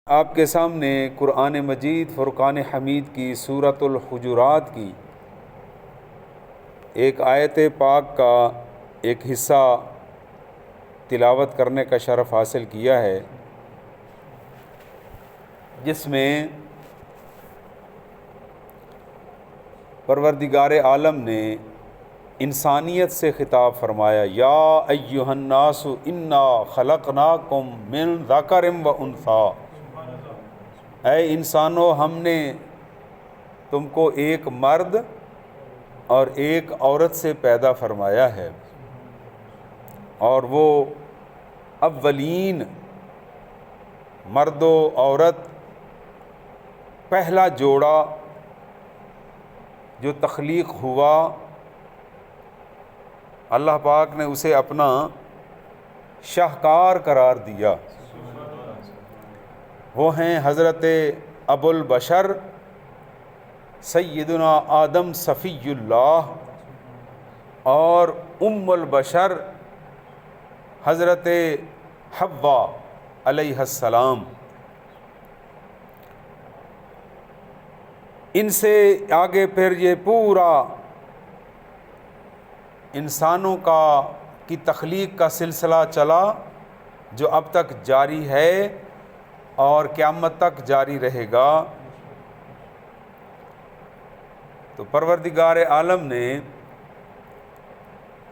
آپ کے سامنے قرآن مجید فرقان حمید کی سورۃ الحجرات کی ایک آیت پاک کا ایک حصہ تلاوت کرنے کا شرف حاصل کیا ہے، جس میں پروردگار عالم نے انسانیت سے خطاب فرمایا، یا ایھا الناس انا خلقناکم من ذکر و انثیٰ، اے انسانو ہم نے تم کو ایک مرد اور ایک عورت سے پیدا فرمایا ہے، اور وہ اولین مرد و عورت پہلا جوڑا جو تخلیق ہوا، اللہ پاک نے اسے اپنا شاہکار قرار دیا۔ وہ ہیں حضرت ابو البشر سیدنا آدم صفی اللہ اور ام البشر حضرت حوا علیہ السلام۔ ان سے آگے پھر یہ پورا انسانوں کی تخلیق کا سلسلہ چلا، جو اب تک جاری ہے اور قیامت تک جاری رہے گا۔ تو پروردگار عالم نے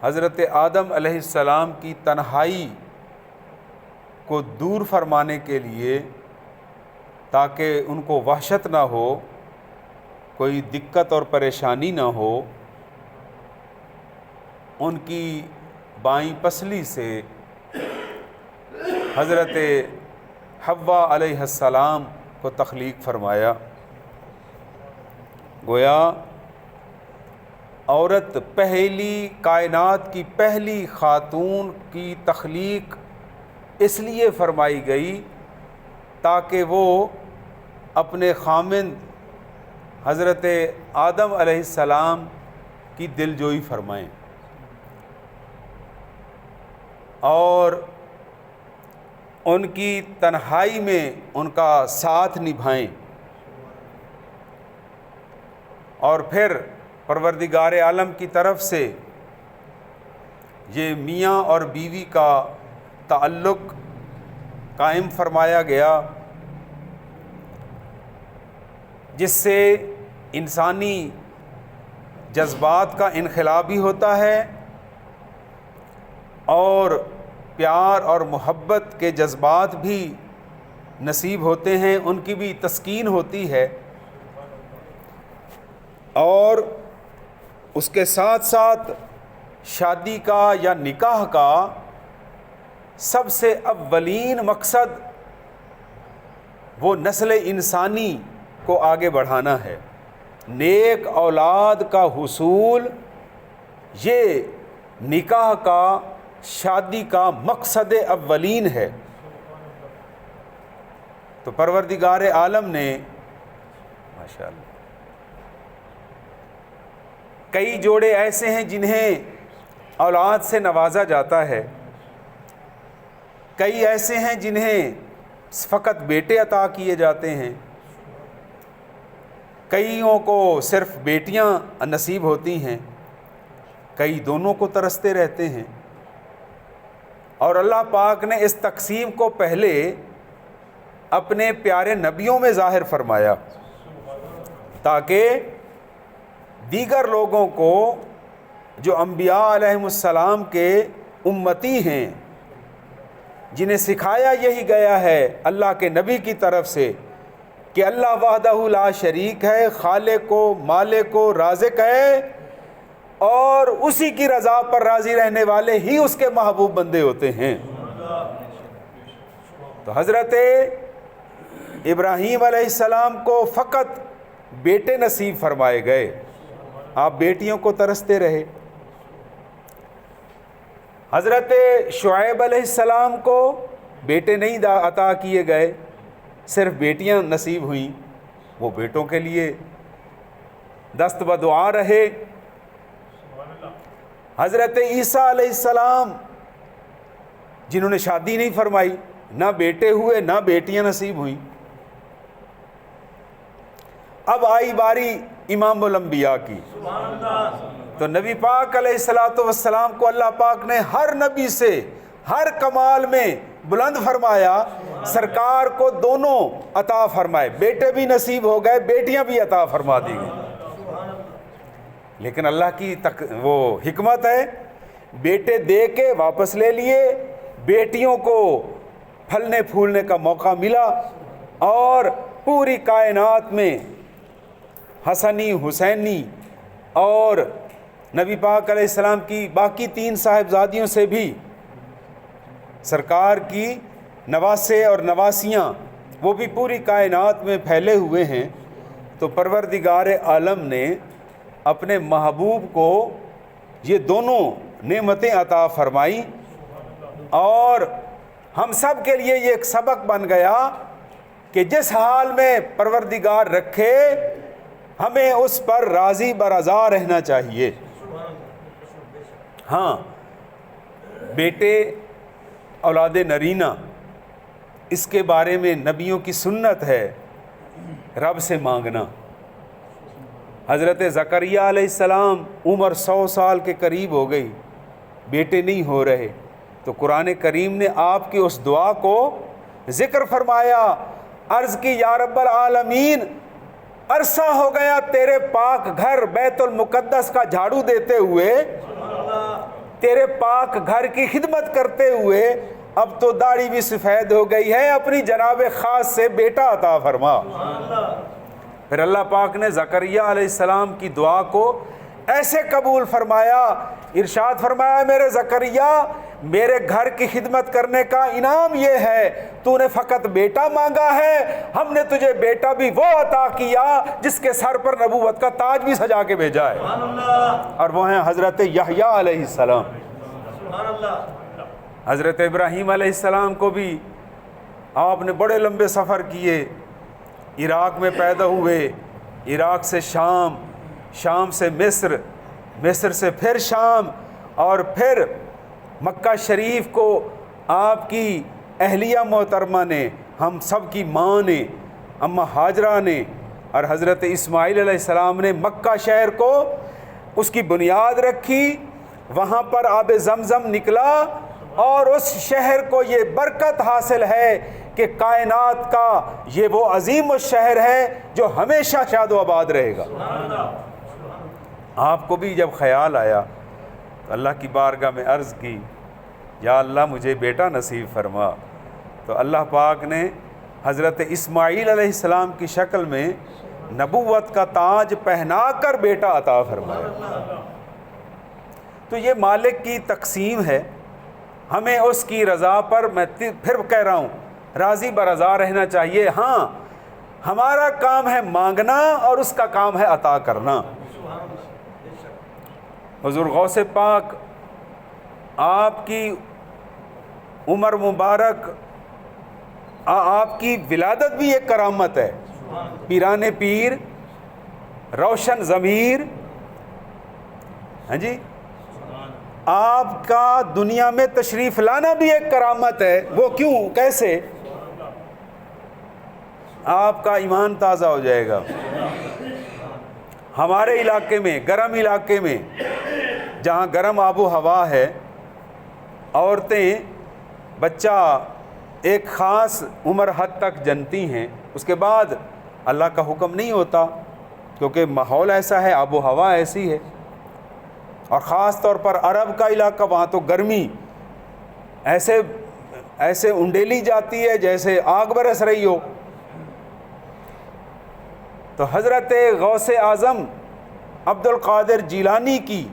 حضرت آدم علیہ السلام کی تنہائی کو دور فرمانے کے لیے، تاکہ ان کو وحشت نہ ہو، کوئی دقت اور پریشانی نہ ہو، ان کی بائیں پسلی سے حضرت حوا علیہ السلام کو تخلیق فرمایا۔ گویا عورت پہلی کائنات کی پہلی خاتون کی تخلیق اس لیے فرمائی گئی تاکہ وہ اپنے خامند حضرت آدم علیہ السلام کی دلجوئی فرمائیں اور ان کی تنہائی میں ان کا ساتھ نبھائیں۔ اور پھر پروردگار عالم کی طرف سے یہ میاں اور بیوی کا تعلق قائم فرمایا گیا، جس سے انسانی جذبات کا انخلا بھی ہوتا ہے اور پیار اور محبت کے جذبات بھی نصیب ہوتے ہیں، ان کی بھی تسکین ہوتی ہے، اور اس کے ساتھ ساتھ شادی کا یا نکاح کا سب سے اولین مقصد وہ نسل انسانی کو آگے بڑھانا ہے، نیک اولاد کا حصول یہ نکاح کا، شادی کا مقصد اولین ہے۔ تو پروردگار عالم نے ماشاءاللہ کئی جوڑے ایسے ہیں جنہیں اولاد سے نوازا جاتا ہے، کئی ایسے ہیں جنہیں فقط بیٹے عطا کیے جاتے ہیں، کئیوں کو صرف بیٹیاں نصیب ہوتی ہیں، کئی دونوں کو ترستے رہتے ہیں۔ اور اللہ پاک نے اس تقسیم کو پہلے اپنے پیارے نبیوں میں ظاہر فرمایا تاکہ دیگر لوگوں کو جو انبیاء علیہم السلام کے امتی ہیں، جنہیں سکھایا یہی گیا ہے اللہ کے نبی کی طرف سے کہ اللہ وحدہ لا شریک ہے، خالق و مالک و رازق ہے، اور اسی کی رضا پر راضی رہنے والے ہی اس کے محبوب بندے ہوتے ہیں۔ تو حضرت ابراہیم علیہ السلام کو فقط بیٹے نصیب فرمائے گئے، آپ بیٹیوں کو ترستے رہے۔ حضرت شعیب علیہ السلام کو بیٹے نہیں عطا کیے گئے، صرف بیٹیاں نصیب ہوئیں، وہ بیٹوں کے لیے دست بدعا رہے۔ حضرت عیسیٰ علیہ السلام جنہوں نے شادی نہیں فرمائی، نہ بیٹے ہوئے نہ بیٹیاں نصیب ہوئیں، اب آئی باری امام الانبیاء کی. تو نبی پاک علیہ الصلوۃ والسلام کو اللہ پاک نے ہر نبی سے ہر کمال میں بلند فرمایا. سرکار کو دونوں عطا فرمائے، بیٹے بھی نصیب ہو گئے، بیٹیاں بھی عطا فرما دی گئی. لیکن اللہ کی وہ حکمت ہے، بیٹے دے کے واپس لے لیے، بیٹیوں کو پھلنے پھولنے کا موقع ملا، اور پوری کائنات میں حسنی، حسینی اور نبی پاک علیہ السلام کی باقی 3 صاحبزادیوں سے بھی سرکار کی نواسے اور نواسیاں وہ بھی پوری کائنات میں پھیلے ہوئے ہیں. تو پروردگار عالم نے اپنے محبوب کو یہ دونوں نعمتیں عطا فرمائی، اور ہم سب کے لیے یہ ایک سبق بن گیا کہ جس حال میں پروردگار رکھے ہمیں اس پر راضی برضا رہنا چاہیے. ہاں، بیٹے اولاد نرینہ، اس کے بارے میں نبیوں کی سنت ہے رب سے مانگنا. حضرت زکریا علیہ السلام عمر 100 سال کے قریب ہو گئی، بیٹے نہیں ہو رہے، تو قرآن کریم نے آپ کی اس دعا کو ذکر فرمایا. عرض کی یا رب العالمین، عرصہ ہو گیا تیرے پاک گھر بیت المقدس کا جھاڑو دیتے ہوئے، تیرے پاک گھر کی خدمت کرتے ہوئے، اب تو داڑھی بھی سفید ہو گئی ہے، اپنی جناب خاص سے بیٹا عطا فرما. پھر اللہ پاک نے زکریا علیہ السلام کی دعا کو ایسے قبول فرمایا، ارشاد فرمایا میرے زکریا، میرے گھر کی خدمت کرنے کا انعام یہ ہے، تو نے فقط بیٹا مانگا ہے، ہم نے تجھے بیٹا بھی وہ عطا کیا جس کے سر پر نبوت کا تاج بھی سجا کے بھیجا ہے، اور وہ ہیں حضرت یحییٰ علیہ السلام. حضرت ابراہیم علیہ السلام کو بھی آپ نے بڑے لمبے سفر کیے، عراق میں پیدا ہوئے، عراق سے شام، شام سے مصر، مصر سے پھر شام، اور پھر مکہ شریف کو آپ کی اہلیہ محترمہ نے، ہم سب کی ماں نے، اماں ہاجرہ نے اور حضرت اسماعیل علیہ السلام نے مکہ شہر کو اس کی بنیاد رکھی. وہاں پر آب زمزم نکلا، اور اس شہر کو یہ برکت حاصل ہے کہ کائنات کا یہ وہ عظیم الشہر ہے جو ہمیشہ شاد و آباد رہے گا. آپ کو بھی جب خیال آیا تو اللہ کی بارگاہ میں عرض کی یا اللہ مجھے بیٹا نصیب فرما. تو اللہ پاک نے حضرت اسماعیل علیہ السلام کی شکل میں نبوت کا تاج پہنا کر بیٹا عطا فرمایا. تو یہ مالک کی تقسیم ہے، ہمیں اس کی رضا پر، میں پھر کہہ رہا ہوں، راضی برضا رہنا چاہیے. ہاں، ہمارا کام ہے مانگنا اور اس کا کام ہے عطا کرنا. حضور غوث پاک، آپ کی عمر مبارک، آپ کی ولادت بھی ایک کرامت ہے. پیران پیر، روشن ضمیر، ہاں جی، آپ کا دنیا میں تشریف لانا بھی ایک کرامت ہے. وہ کیوں، کیسے؟ آپ کا ایمان تازہ ہو جائے گا. ہمارے علاقے میں، گرم علاقے میں، جہاں گرم آب و ہوا ہے، عورتیں بچہ ایک خاص عمر حد تک جنتی ہیں، اس کے بعد اللہ کا حکم نہیں ہوتا، کیونکہ ماحول ایسا ہے، آب و ہوا ایسی ہے. اور خاص طور پر عرب کا علاقہ، وہاں تو گرمی ایسے انڈیلی جاتی ہے جیسے آگ برس رہی ہو. تو حضرت غوث اعظم عبد القادر جیلانی کی،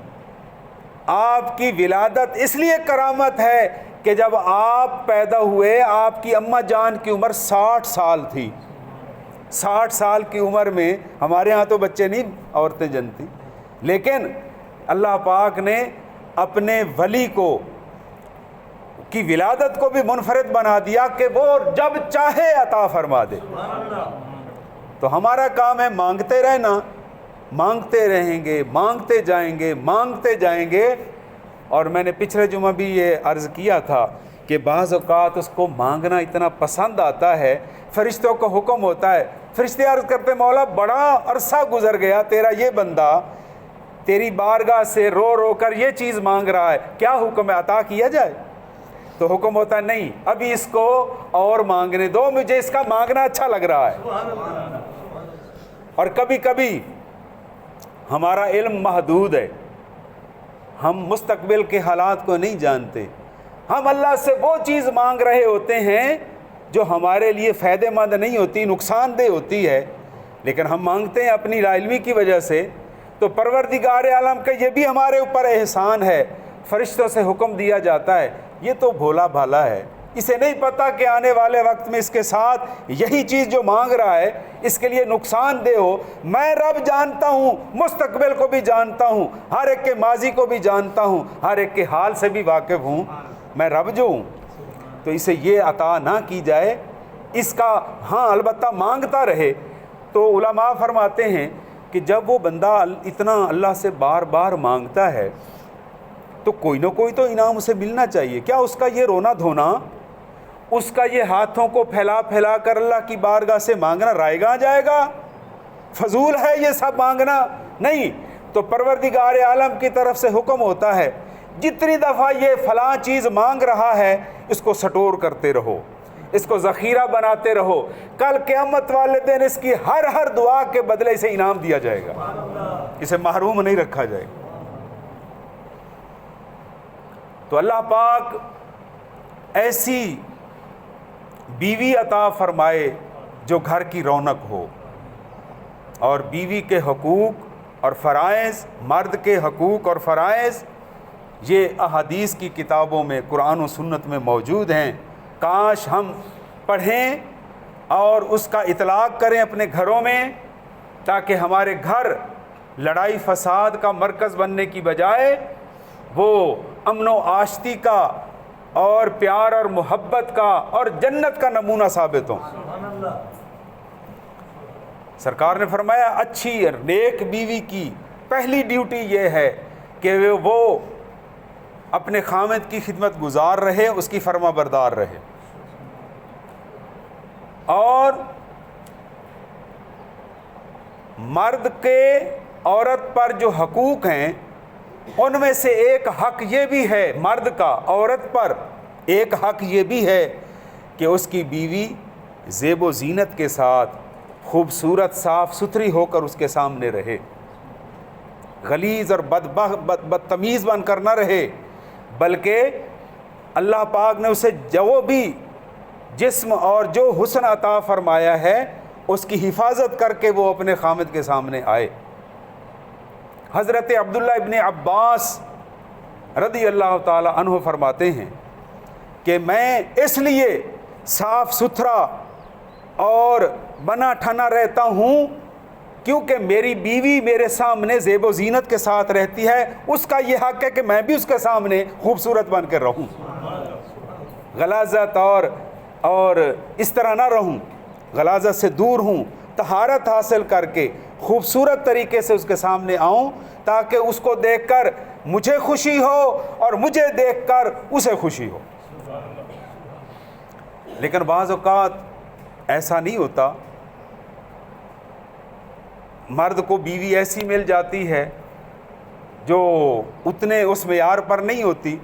آپ کی ولادت اس لیے کرامت ہے کہ جب آپ پیدا ہوئے آپ کی اماں جان کی عمر 60 سال تھی. 60 سال کی عمر میں، ہمارے ہاں تو بچے نہیں عورتیں جنتی، لیکن اللہ پاک نے اپنے ولی کی ولادت کو بھی منفرد بنا دیا کہ وہ جب چاہے عطا فرما دے. تو ہمارا کام ہے مانگتے رہنا، مانگتے رہیں گے، مانگتے جائیں گے، مانگتے جائیں گے. اور میں نے پچھلے جمعہ بھی یہ عرض کیا تھا کہ بعض اوقات اس کو مانگنا اتنا پسند آتا ہے، فرشتوں کو حکم ہوتا ہے، فرشتے عرض کرتے مولا بڑا عرصہ گزر گیا تیرا یہ بندہ تیری بارگاہ سے رو رو کر یہ چیز مانگ رہا ہے، کیا حکم ہے عطا کیا جائے؟ تو حکم ہوتا ہے نہیں، ابھی اس کو اور مانگنے دو، مجھے اس کا مانگنا اچھا لگ رہا ہے۔ اور کبھی کبھی ہمارا علم محدود ہے، ہم مستقبل کے حالات کو نہیں جانتے، ہم اللہ سے وہ چیز مانگ رہے ہوتے ہیں جو ہمارے لیے فائدہ مند نہیں ہوتی، نقصان دہ ہوتی ہے، لیکن ہم مانگتے ہیں اپنی لا علمی کی وجہ سے۔ تو پروردگار عالم کا یہ بھی ہمارے اوپر احسان ہے، فرشتوں سے حکم دیا جاتا ہے، یہ تو بھولا بھالا ہے، اسے نہیں پتہ کہ آنے والے وقت میں اس کے ساتھ یہی چیز جو مانگ رہا ہے اس کے لیے نقصان دہ ہو۔ میں رب جانتا ہوں، مستقبل کو بھی جانتا ہوں، ہر ایک کے ماضی کو بھی جانتا ہوں، ہر ایک کے حال سے بھی واقف ہوں، میں رب جو ہوں، تو اسے یہ عطا نہ کی جائے، اس کا ہاں البتہ مانگتا رہے۔ تو علماء فرماتے ہیں کہ جب وہ بندہ اتنا اللہ سے بار بار مانگتا ہے تو کوئی نہ کوئی تو انعام اسے ملنا چاہیے۔ کیا اس کا یہ رونا دھونا، اس کا یہ ہاتھوں کو پھیلا پھیلا کر اللہ کی بارگاہ سے مانگنا رائے گاں جائے گا؟ فضول ہے یہ سب مانگنا؟ نہیں، تو پروردگار عالم کی طرف سے حکم ہوتا ہے جتنی دفعہ یہ فلاں چیز مانگ رہا ہے اس کو سٹور کرتے رہو، اس کو ذخیرہ بناتے رہو، کل قیامت والے دن اس کی ہر دعا کے بدلے اسے انعام دیا جائے گا، اسے محروم نہیں رکھا جائے گا۔ تو اللہ پاک ایسی بیوی عطا فرمائے جو گھر کی رونق ہو، اور بیوی کے حقوق اور فرائض، مرد کے حقوق اور فرائض یہ احادیث کی کتابوں میں، قرآن و سنت میں موجود ہیں۔ کاش ہم پڑھیں اور اس کا اطلاق کریں اپنے گھروں میں، تاکہ ہمارے گھر لڑائی فساد کا مرکز بننے کی بجائے وہ امن و آشتی کا اور پیار اور محبت کا اور جنت کا نمونہ ثابت ہوں۔ سرکار نے فرمایا اچھی اور نیک بیوی کی پہلی ڈیوٹی یہ ہے کہ وہ اپنے خامد کی خدمت گزار رہے، اس کی فرما بردار رہے، اور مرد کے عورت پر جو حقوق ہیں ان میں سے ایک حق یہ بھی ہے، مرد کا عورت پر ایک حق یہ بھی ہے کہ اس کی بیوی زیب و زینت کے ساتھ خوبصورت صاف ستھری ہو کر اس کے سامنے رہے، غلیظ اور بدتمیز بن کر نہ رہے، بلکہ اللہ پاک نے اسے جو بھی جسم اور جو حسن عطا فرمایا ہے اس کی حفاظت کر کے وہ اپنے خامد کے سامنے آئے۔ حضرت عبداللہ ابن عباس رضی اللہ تعالی عنہ فرماتے ہیں کہ میں اس لیے صاف ستھرا اور بنا ٹھنا رہتا ہوں کیونکہ میری بیوی میرے سامنے زیب و زینت کے ساتھ رہتی ہے، اس کا یہ حق ہے کہ میں بھی اس کے سامنے خوبصورت بن کر رہوں، غلاظت اور اس طرح نہ رہوں، غلاظت سے دور ہوں، طہارت حاصل کر کے خوبصورت طریقے سے اس کے سامنے آؤں تاکہ اس کو دیکھ کر مجھے خوشی ہو اور مجھے دیکھ کر اسے خوشی ہو۔ لیکن بعض اوقات ایسا نہیں ہوتا، مرد کو بیوی ایسی مل جاتی ہے جو اتنے اس معیار پر نہیں ہوتی،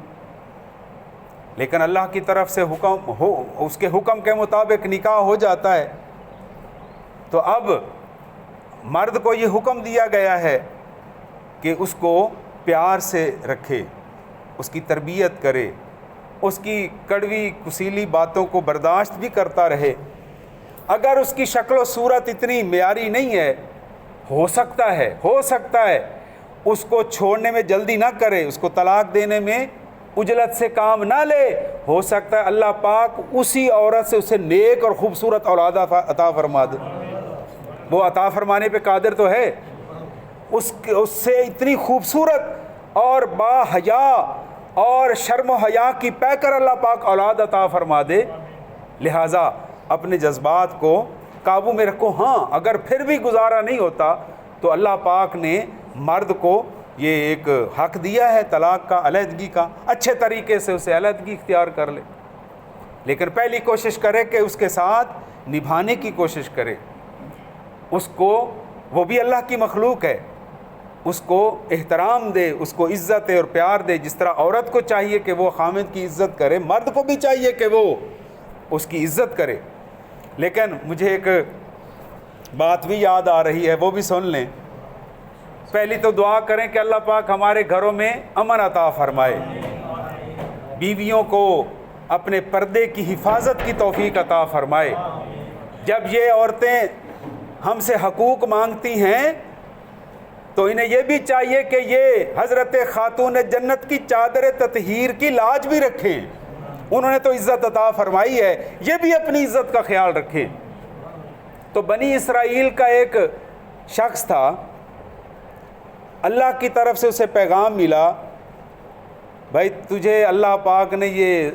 لیکن اللہ کی طرف سے حکم ہو، اس کے حکم کے مطابق نکاح ہو جاتا ہے، تو اب مرد کو یہ حکم دیا گیا ہے کہ اس کو پیار سے رکھے، اس کی تربیت کرے، اس کی کڑوی کسیلی باتوں کو برداشت بھی کرتا رہے۔ اگر اس کی شکل و صورت اتنی معیاری نہیں ہے، ہو سکتا ہے اس کو چھوڑنے میں جلدی نہ کرے، اس کو طلاق دینے میں عجلت سے کام نہ لے، ہو سکتا ہے اللہ پاک اسی عورت سے اسے نیک اور خوبصورت اولاد عطا فرما دے۔ وہ عطا فرمانے پہ قادر تو ہے، اس سے اتنی خوبصورت اور با حیا اور شرم و حیا کی پے کر اللہ پاک اولاد عطا فرما دے۔ لہٰذا اپنے جذبات کو قابو میں رکھو۔ ہاں اگر پھر بھی گزارا نہیں ہوتا تو اللہ پاک نے مرد کو یہ ایک حق دیا ہے طلاق کا، علیحدگی کا، اچھے طریقے سے اسے علیحدگی اختیار کر لے۔ لیکن پہلی کوشش کرے کہ اس کے ساتھ نبھانے کی کوشش کرے، اس کو، وہ بھی اللہ کی مخلوق ہے، اس کو احترام دے، اس کو عزت اور پیار دے، جس طرح عورت کو چاہیے کہ وہ خامد کی عزت کرے، مرد کو بھی چاہیے کہ وہ اس کی عزت کرے۔ لیکن مجھے ایک بات بھی یاد آ رہی ہے، وہ بھی سن لیں۔ پہلی تو دعا کریں کہ اللہ پاک ہمارے گھروں میں امن عطا فرمائے، بیویوں کو اپنے پردے کی حفاظت کی توفیق عطا فرمائے۔ جب یہ عورتیں ہم سے حقوق مانگتی ہیں تو انہیں یہ بھی چاہیے کہ یہ حضرت خاتون جنت کی چادر تطہیر کی لاج بھی رکھیں، انہوں نے تو عزت عطا فرمائی ہے، یہ بھی اپنی عزت کا خیال رکھیں۔ تو بنی اسرائیل کا ایک شخص تھا، اللہ کی طرف سے اسے پیغام ملا، بھائی تجھے اللہ پاک نے یہ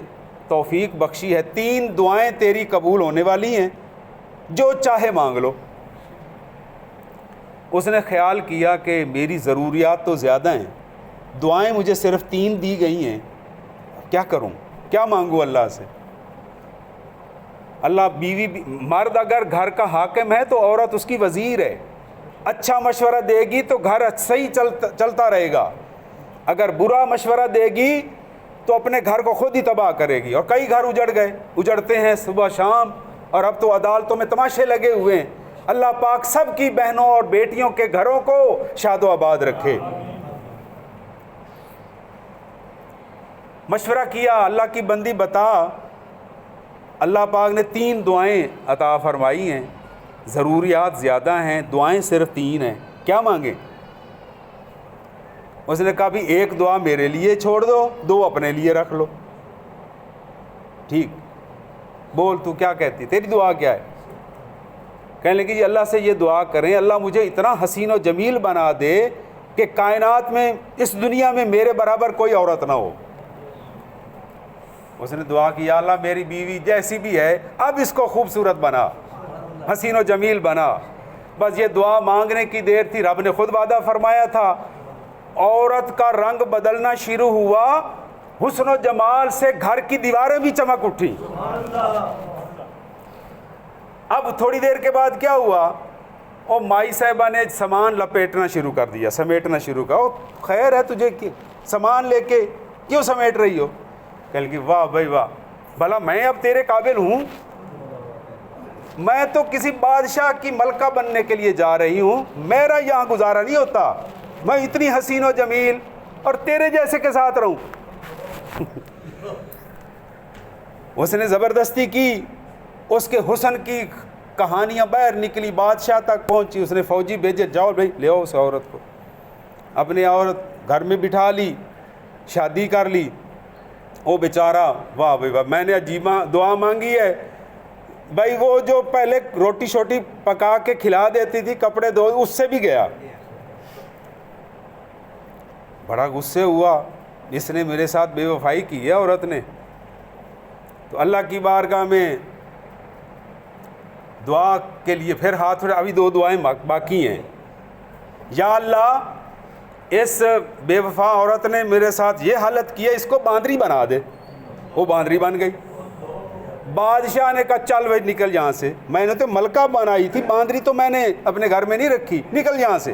توفیق بخشی ہے، 3 دعائیں تیری قبول ہونے والی ہیں، جو چاہے مانگ لو۔ اس نے خیال کیا کہ میری ضروریات تو زیادہ ہیں، دعائیں مجھے صرف 3 دی گئی ہیں، کیا کروں، کیا مانگوں اللہ سے؟ اللہ بیوی مرد اگر گھر کا حاکم ہے تو عورت اس کی وزیر ہے، اچھا مشورہ دے گی تو گھر صحیح چلتا رہے گا، اگر برا مشورہ دے گی تو اپنے گھر کو خود ہی تباہ کرے گی۔ اور کئی گھر اجڑتے ہیں صبح شام، اور اب تو عدالتوں میں تماشے لگے ہوئے ہیں۔ اللہ پاک سب کی بہنوں اور بیٹیوں کے گھروں کو شاد و آباد رکھے۔ مشورہ کیا، اللہ کی بندی بتا، اللہ پاک نے 3 دعائیں عطا فرمائی ہیں، ضروریات زیادہ ہیں، دعائیں صرف 3 ہیں، کیا مانگیں؟ اس نے کہا بھی 1 دعا میرے لیے چھوڑ دو، 2 اپنے لیے رکھ لو۔ ٹھیک، بول تو کیا کہتی، تیری دعا کیا ہے؟ کہنے لگی جی اللہ سے یہ دعا کریں، اللہ مجھے اتنا حسین و جمیل بنا دے کہ کائنات میں، اس دنیا میں میرے برابر کوئی عورت نہ ہو۔ اس نے دعا کی، یا اللہ میری بیوی جیسی بھی ہے اب اس کو خوبصورت بنا، حسین و جمیل بنا۔ بس یہ دعا مانگنے کی دیر تھی، رب نے خود وعدہ فرمایا تھا، عورت کا رنگ بدلنا شروع ہوا، حسن و جمال سے گھر کی دیواریں بھی چمک اٹھی۔ اب تھوڑی دیر کے بعد کیا ہوا، اور مائی صاحبہ نے سامان لپیٹنا شروع کر دیا، سمیٹنا شروع کر، خیر ہے تجھے کہ سامان لے کے کیوں سمیٹ رہی ہو؟ کہنے لگی واہ بھائی واہ، بھلا میں اب تیرے قابل ہوں؟ میں تو کسی بادشاہ کی ملکہ بننے کے لیے جا رہی ہوں، میرا یہاں گزارا نہیں ہوتا، میں اتنی حسین و جمیل اور تیرے جیسے کے ساتھ رہوں۔ اس نے زبردستی کی، اس کے حسن کی کہانیاں باہر نکلی، بادشاہ تک پہنچی، اس نے فوجی بھیجے، جاؤ بھائی لے آؤ اس عورت کو۔ اپنی عورت گھر میں بٹھا لی، شادی کر لی۔ وہ بیچارہ واہ بھائی واہ، میں نے عجیب دعا مانگی ہے بھائی، وہ جو پہلے روٹی شوٹی پکا کے کھلا دیتی تھی، کپڑے دھو، اس سے بھی گیا۔ بڑا غصے ہوا، اس نے میرے ساتھ بے وفائی کی ہے عورت نے۔ تو اللہ کی بارگاہ میں دعا کے لیے پھر ہاتھ اٹھا، ابھی 2 دعائیں باقی ہیں۔ یا اللہ اس بے وفا عورت نے میرے ساتھ یہ حالت کی ہے، اس کو باندری بنا دے۔ وہ باندری بن گئی۔ بادشاہ نے کہا چل بھائی نکل یہاں سے، میں نے تو ملکہ بنائی تھی، باندری تو میں نے اپنے گھر میں نہیں رکھی، نکل یہاں سے۔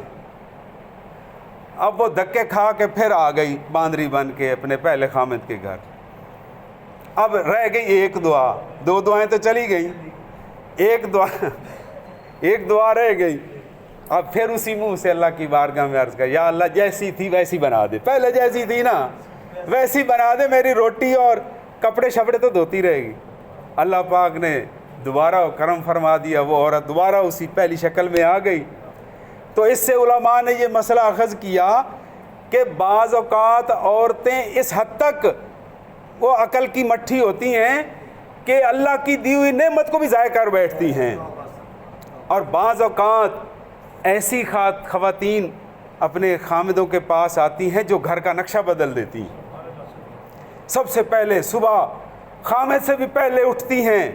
اب وہ دھکے کھا کے پھر آ گئی باندری بن کے اپنے پہلے خامد کے گھر۔ اب رہ گئی 1 دعا، 2 دعائیں تو چلی گئی، ایک دعا رہ گئی۔ اب پھر اسی منہ سے اللہ کی بارگاہ میں عرض کر، یا اللہ جیسی تھی ویسی بنا دے، پہلے جیسی تھی نا ویسی بنا دے، میری روٹی اور کپڑے شپڑے تو دھوتی رہے گی۔ اللہ پاک نے دوبارہ کرم فرما دیا، وہ عورت دوبارہ اسی پہلی شکل میں آ گئی۔ تو اس سے علماء نے یہ مسئلہ اخذ کیا کہ بعض اوقات عورتیں اس حد تک وہ عقل کی مٹھی ہوتی ہیں کہ اللہ کی دی ہوئی نعمت کو بھی ضائع کر بیٹھتی ہیں، اور بعض اوقات ایسی خواتین اپنے خامدوں کے پاس آتی ہیں جو گھر کا نقشہ بدل دیتی ہیں۔ سب سے پہلے صبح خامد سے بھی پہلے اٹھتی ہیں،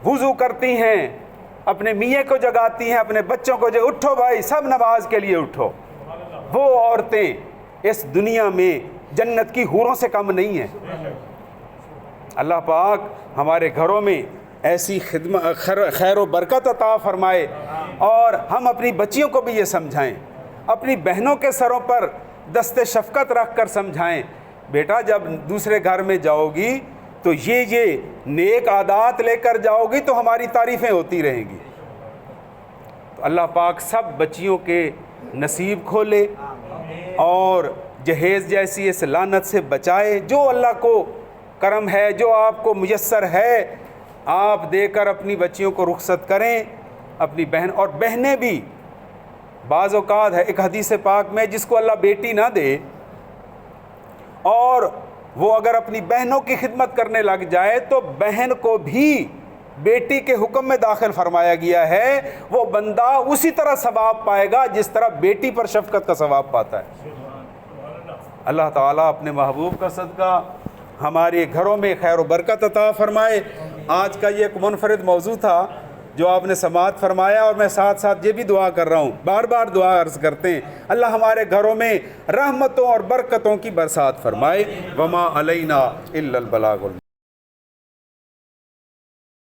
وضو کرتی ہیں، اپنے میاں کو جگاتی ہیں، اپنے بچوں کو اٹھو بھائی سب نماز کے لیے اٹھو۔ وہ عورتیں اس دنیا میں جنت کی حوروں سے کم نہیں ہیں۔ اللہ پاک ہمارے گھروں میں ایسی خیر و برکت عطا فرمائے، اور ہم اپنی بچیوں کو بھی یہ سمجھائیں، اپنی بہنوں کے سروں پر دست شفقت رکھ کر سمجھائیں، بیٹا جب دوسرے گھر میں جاؤ گی تو یہ نیک عادات لے کر جاؤ گی تو ہماری تعریفیں ہوتی رہیں گی۔ تو اللہ پاک سب بچیوں کے نصیب کھولے اور جہیز جیسی اس لعنت سے بچائے۔ جو اللہ کو کرم ہے، جو آپ کو میسر ہے، آپ دے کر اپنی بچیوں کو رخصت کریں۔ اپنی بہن اور بہنیں بھی، بعض اوقات ہے ایک حدیث پاک میں جس کو اللہ بیٹی نہ دے اور وہ اگر اپنی بہنوں کی خدمت کرنے لگ جائے تو بہن کو بھی بیٹی کے حکم میں داخل فرمایا گیا ہے، وہ بندہ اسی طرح ثواب پائے گا جس طرح بیٹی پر شفقت کا ثواب پاتا ہے۔ اللہ تعالیٰ اپنے محبوب کا صدقہ ہمارے گھروں میں خیر و برکت عطا فرمائے۔ آج کا یہ ایک منفرد موضوع تھا جو آپ نے سماعت فرمایا، اور میں ساتھ ساتھ یہ بھی دعا کر رہا ہوں، بار بار دعا عرض کرتے ہیں، اللہ ہمارے گھروں میں رحمتوں اور برکتوں کی برسات فرمائے۔ وما علینا الا البلاغ